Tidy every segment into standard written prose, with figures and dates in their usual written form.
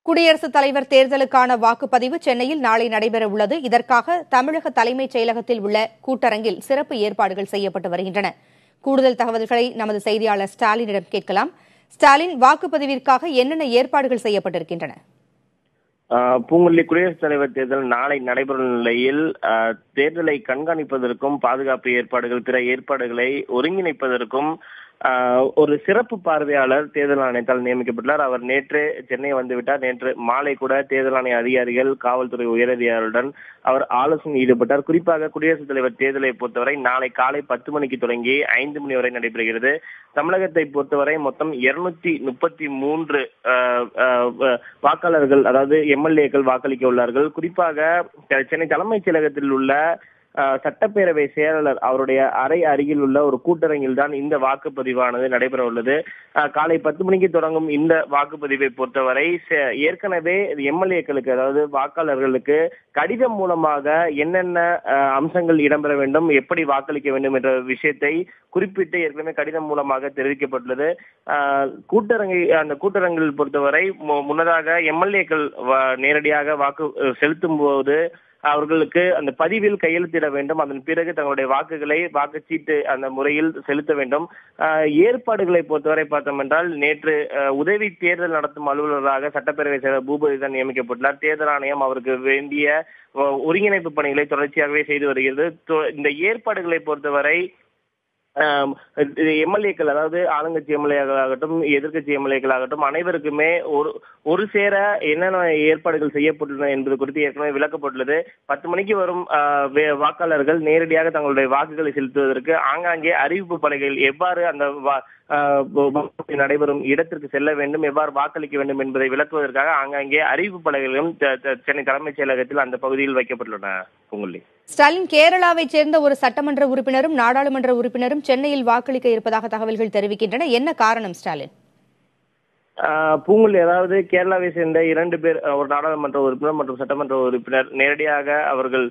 குடியரசுத் தலைவர் தேர்தலுக்கான வாக்குப்பதிவு சென்னையில் நாளை நடைபெறவுள்ளது. இதற்காக தமிழக தலைமைச் செயலகத்தில் உள்ள கூட்டரங்கில் சிறப்பு ஏற்பாடுகள் செய்யப்பட்டு வருகின்றன. கூடுதல் தகவல்களை நமது செய்தியாளர் ஸ்டாலினிடம் கேட்கலாம். ஸ்டாலின், வாக்குப்பதிவிற்காக என்னென்ன ஏற்பாடுகள் செய்யப்பட்டிருக்கின்றன? பூங்குழலி, குடியரசுத் தலைவர் தேர்தல் நாளை நடைபெறும் நிலையில் தேர்தலை கண்காணிப்பதற்கும் பாதுகாப்பு ஏற்பாடுகள், பிற ஏற்பாடுகளை ஒருங்கிணைப்பதற்கும் ஒரு சிறப்பு பார்வையாளர் தேர்தல் ஆணையத்தால் நியமிக்கப்பட்டுள்ளார். அவர் நேற்று சென்னை வந்துவிட்டார். நேற்று மாலை கூட தேர்தல் ஆணைய அதிகாரிகள், காவல்துறை உயரதிகாரிகளுடன் அவர் ஆலோசனை ஈடுபட்டார். குறிப்பாக குடியரசுத் தலைவர் தேர்தலை பொறுத்தவரை நாளை காலை 10 மணிக்கு தொடங்கி 5 மணி வரை நடைபெறுகிறது. தமிழகத்தை பொறுத்தவரை மொத்தம் 233 வாக்காளர்கள், அதாவது எம்எல்ஏக்கள் வாக்களிக்க உள்ளார்கள். குறிப்பாக சென்னை தலைமைச் செயலகத்தில் உள்ள சட்டப்பேரவை செயலாளர் அவருடைய அறை அருகில் உள்ள ஒரு கூட்டரங்கில் தான் இந்த வாக்குப்பதிவானது நடைபெற உள்ளது. காலை 10 மணிக்கு தொடங்கும் இந்த வாக்குப்பதிவை பொறுத்தவரை ஏற்கனவே எம்எல்ஏக்களுக்கு, அதாவது வாக்காளர்களுக்கு கடிதம் மூலமாக என்னென்ன அம்சங்கள் இடம்பெற வேண்டும், எப்படி வாக்களிக்க வேண்டும் என்ற விஷயத்தை குறிப்பிட்டு ஏற்கனவே கடிதம் மூலமாக தெரிவிக்கப்பட்டுள்ளது. அந்த கூட்டரங்கில் பொறுத்தவரை முன்னதாக எம்எல்ஏக்கள் நேரடியாக வாக்கு செலுத்தும் போது அவர்களுக்கு அந்த பதிவில் கையெழுத்திட வேண்டும். அதன் பிறகு தங்களுடைய வாக்குகளை வாக்குச்சீட்டு அந்த முறையில் செலுத்த வேண்டும். ஏற்பாடுகளை பொறுத்தவரை பார்த்தோம் என்றால் நேற்று உதவி தேர்தல் நடத்தும் அலுவலராக சட்டப்பேரவை செயலர் பூபதி தான் நியமிக்கப்பட்டுள்ளார். தேர்தல் ஆணையம் அவருக்கு வேண்டிய ஒருங்கிணைப்பு பணிகளை தொடர்ச்சியாகவே செய்து வருகிறது. இந்த ஏற்பாடுகளை பொறுத்தவரை எம்எல்ஏக்கள், அதாவது ஆளுங்கட்சி எம்எல்ஏக்களாகட்டும், எதிர்கட்சி எம்எல்ஏக்களாகட்டும், அனைவருக்குமே ஒரு சேர என்னென்ன ஏற்பாடுகள் செய்யப்பட்டுள்ளன என்பது குறித்து ஏற்கனவே விளக்கப்பட்டுள்ளது. 10 மணிக்கு வரும் வாக்காளர்கள் நேரடியாக தங்களுடைய வாக்குகளை செலுத்துவதற்கு ஆங்காங்கே அறிவிப்பு பலகைகள் எவ்வாறு அந்த நடைபெறும் இடத்திற்கு செல்ல வேண்டும், எவ்வாறு வாக்களிக்க வேண்டும் என்பதை விளக்குவதற்காக ஆங்காங்கே அறிவிப்பு பலகைகளும் சென்னை தலைமைச் செயலகத்தில் அந்த பகுதியில் வைக்கப்பட்டுள்ளன. பூங்குழலி, ஸ்டாலின், கேரளாவைச் சேர்ந்த ஒரு சட்டமன்ற உறுப்பினரும் நாடாளுமன்ற உறுப்பினரும் சென்னையில் வாக்களிக்க இருப்பதாக தகவல்கள் தெரிவிக்கின்றன. என்ன காரணம் ஸ்டாலின்? பூங்குழலி, அதாவது கேரளாவை சேர்ந்த 2 பேர், ஒரு நாடாளுமன்ற உறுப்பினர் மற்றும் சட்டமன்ற உறுப்பினர் நேரடியாக அவர்கள்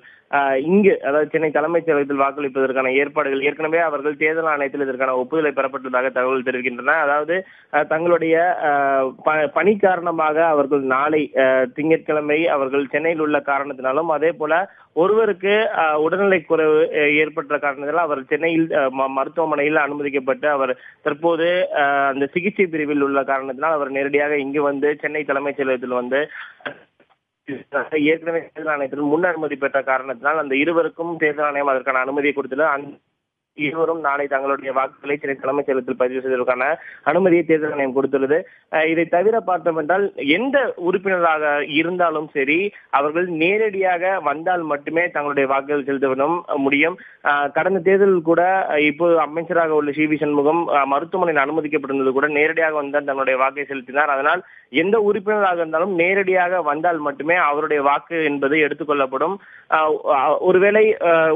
இங்கு, அதாவது சென்னை தலைமைச் செயலகத்தில் வாக்களிப்பதற்கான ஏற்பாடுகள் ஏற்கனவே அவர்கள் தேர்தல் ஆணையத்தில் இதற்கான ஒப்புதலை பெறப்பட்டதாக தகவல் தெரிவிக்கின்றன. அதாவது தங்களுடைய பணி காரணமாக அவர்கள் நாளை திங்கட்கிழமை அவர்கள் சென்னையில் உள்ள காரணத்தினாலும், அதே போல ஒருவருக்கு உடல்நிலை குறைவு ஏற்பட்ட காரணத்தினால் அவர் சென்னையில் மருத்துவமனையில் அனுமதிக்கப்பட்டு அவர் தற்போது அந்த சிகிச்சை பிரிவில் உள்ள காரணத்தினால் அவர் நேரடியாக இங்கு வந்து சென்னை தலைமைச் செயலகத்தில் வந்து ஏற்கனவே தேர்தல் ஆணையத்தில் முன் அனுமதி பெற்ற காரணத்தினால் அந்த இருவருக்கும் தேர்தல் ஆணையம் அதற்கான அனுமதியை கொடுத்தது. இருவரும் நாளை தங்களுடைய வாக்குகளை சென்னை தலைமைச் செயலகத்தில் பதிவு செய்வதற்கான அனுமதியை தேர்தல் ஆணையம் கொடுத்துள்ளது. இதை தவிர பார்த்தோம் என்றால் எந்த உறுப்பினராக இருந்தாலும் சரி, அவர்கள் நேரடியாக வந்தால் மட்டுமே தங்களுடைய வாக்குகள் செலுத்த முடியும். கடந்த தேர்தலில் கூட இப்போது அமைச்சராக உள்ள சி.வி. சண்முகம் மருத்துவமனையில் அனுமதிக்கப்பட்டிருந்தது கூட நேரடியாக வந்தால் தன்னுடைய வாக்கை செலுத்தினார். அதனால் எந்த உறுப்பினராக இருந்தாலும் நேரடியாக வந்தால் மட்டுமே அவருடைய வாக்கு என்பது எடுத்துக்கொள்ளப்படும். ஒருவேளை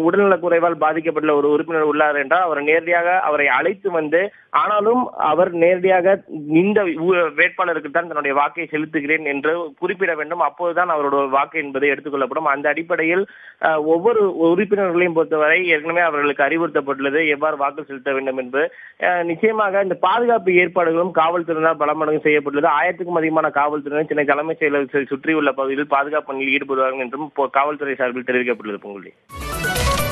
உடல்நலக் குறைவால் பாதிக்கப்பட்டுள்ள ஒரு உறுப்பினர் உள்ளார் என்றால் அவர் நேரடியாக அவரை அழைத்து வந்து, ஆனாலும் அவர் நேரடியாக இந்த வேட்பாளருக்கு தான் தன்னுடைய வாக்கை செலுத்துகிறேன் என்று குறிப்பிட வேண்டும். அப்போதுதான் அவருடைய வாக்கு என்பது எடுத்துக்கொள்ளப்படும். அந்த அடிப்படையில் ஒவ்வொரு உறுப்பினர்களையும் பொறுத்தவரை ஏற்கனவே அவர்களுக்கு அறிவுறுத்தப்பட்டுள்ளது எவ்வாறு வாக்கு செலுத்த வேண்டும் என்பது. நிச்சயமாக இந்த பாதுகாப்பு ஏற்பாடுகளும் காவல்துறையினர் பலமடங்கு செய்யப்பட்டுள்ளது. 1000க்கும் அதிகமான காவல்துறையினர் சென்னை தலைமைச் செயலகத்தை சுற்றியுள்ள பகுதியில் பாதுகாப்பு பணியில் ஈடுபடுவார்கள் என்றும் காவல்துறை சார்பில் தெரிவிக்கப்பட்டுள்ளது. பொங்கல்